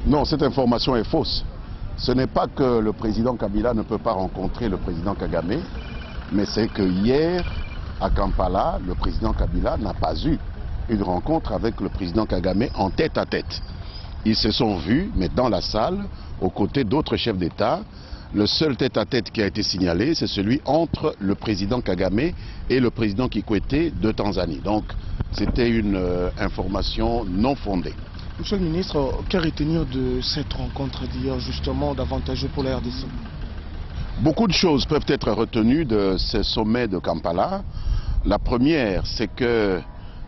Non, cette information est fausse. Ce n'est pas que le président Kabila ne peut pas rencontrer le président Kagame, mais c'est que hier, à Kampala, le président Kabila n'a pas eu une rencontre avec le président Kagame en tête à tête. Ils se sont vus, mais dans la salle, aux côtés d'autres chefs d'État. Le seul tête-à-tête qui a été signalé, c'est celui entre le président Kagame et le président Kikwete de Tanzanie. Donc, c'était une information non fondée. Monsieur le ministre, que retenir de cette rencontre d'hier, justement, d'avantageux pour la RDC? Beaucoup de choses peuvent être retenues de ce sommet de Kampala. La première, c'est que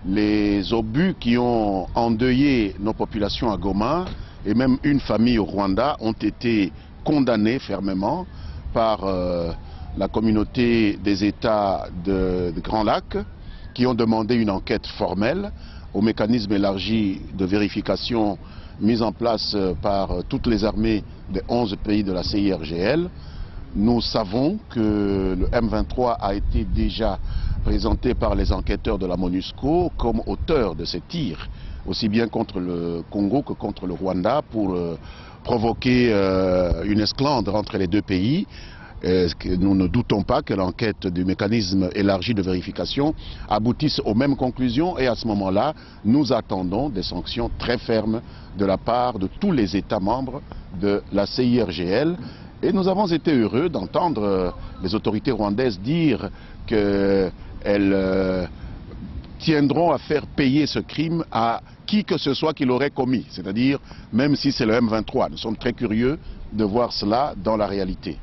les obus qui ont endeuillé nos populations à Goma et même une famille au Rwanda ont été condamnés fermement par la communauté des États de Grand Lac qui ont demandé une enquête formelle au mécanisme élargi de vérification mis en place par toutes les armées des 11 pays de la CIRGL. Nous savons que le M23 a été déjà présenté par les enquêteurs de la MONUSCO comme auteur de ces tirs, aussi bien contre le Congo que contre le Rwanda, pour provoquer une esclandre entre les deux pays. Nous ne doutons pas que l'enquête du mécanisme élargi de vérification aboutisse aux mêmes conclusions, et à ce moment-là, nous attendons des sanctions très fermes de la part de tous les États membres de la CIRGL. Et nous avons été heureux d'entendre les autorités rwandaises dire qu'elles tiendront à faire payer ce crime à qui que ce soit qui l'aurait commis, c'est-à-dire même si c'est le M23. Nous sommes très curieux de voir cela dans la réalité.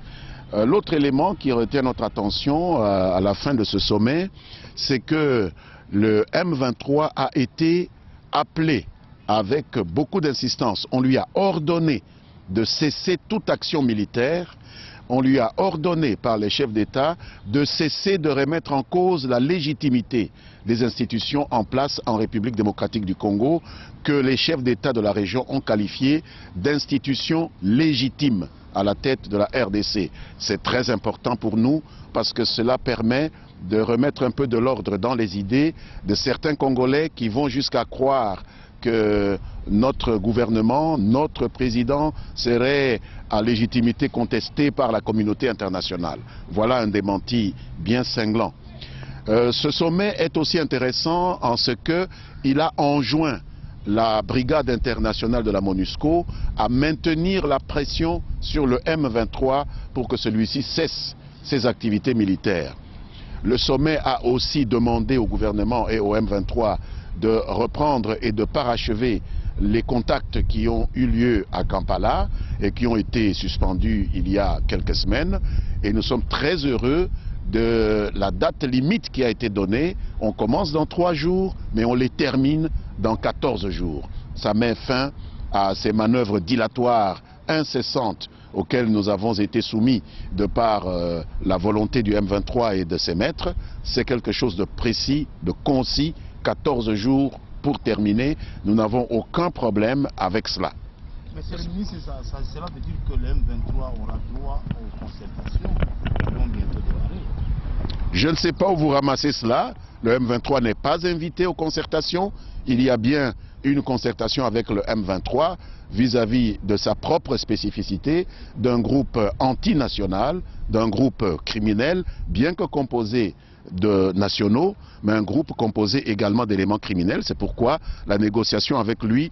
L'autre élément qui retient notre attention à la fin de ce sommet, c'est que le M23 a été appelé avec beaucoup d'insistance. On lui a ordonné de cesser toute action militaire. On lui a ordonné par les chefs d'État de cesser de remettre en cause la légitimité des institutions en place en République démocratique du Congo, que les chefs d'État de la région ont qualifié d'institutions légitimes à la tête de la RDC. C'est très important pour nous parce que cela permet de remettre un peu de l'ordre dans les idées de certains Congolais qui vont jusqu'à croire que notre gouvernement, notre président serait à légitimité contestée par la communauté internationale. Voilà un démenti bien cinglant. Ce sommet est aussi intéressant en ce qu'il a enjoint la brigade internationale de la MONUSCO à maintenir la pression sur le M23 pour que celui-ci cesse ses activités militaires. Le sommet a aussi demandé au gouvernement et au M23 de reprendre et de parachever les contacts qui ont eu lieu à Kampala et qui ont été suspendus il y a quelques semaines. Et nous sommes très heureux de la date limite qui a été donnée. On commence dans 3 jours, mais on les termine dans 14 jours. Ça met fin à ces manœuvres dilatoires incessantes auxquelles nous avons été soumis de par la volonté du M23 et de ses maîtres. C'est quelque chose de précis, de concis. 14 jours pour terminer, nous n'avons aucun problème avec cela. Monsieur le ministre, cela veut dire que le M23 aura droit aux concertations qui vont bientôt démarrer. Je ne sais pas où vous ramassez cela. Le M23 n'est pas invité aux concertations. Il y a bien une concertation avec le M23 vis-à-vis de sa propre spécificité, d'un groupe antinational, d'un groupe criminel, bien que composé de nationaux, mais un groupe composé également d'éléments criminels. C'est pourquoi la négociation avec lui,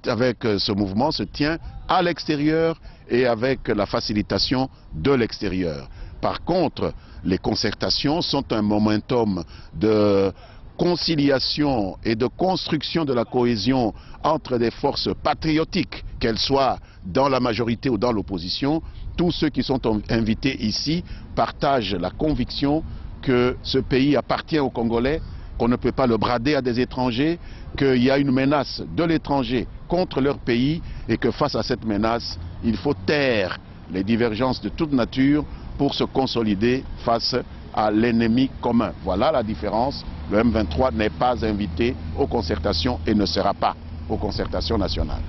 avec ce mouvement, se tient à l'extérieur et avec la facilitation de l'extérieur. Par contre, les concertations sont un momentum de conciliation et de construction de la cohésion entre des forces patriotiques, qu'elles soient dans la majorité ou dans l'opposition. Tous ceux qui sont invités ici partagent la conviction que ce pays appartient aux Congolais, qu'on ne peut pas le brader à des étrangers, qu'il y a une menace de l'étranger contre leur pays et que face à cette menace, il faut taire les divergences de toute nature pour se consolider face à l'ennemi commun. Voilà la différence. Le M23 n'est pas invité aux concertations et ne sera pas aux concertations nationales.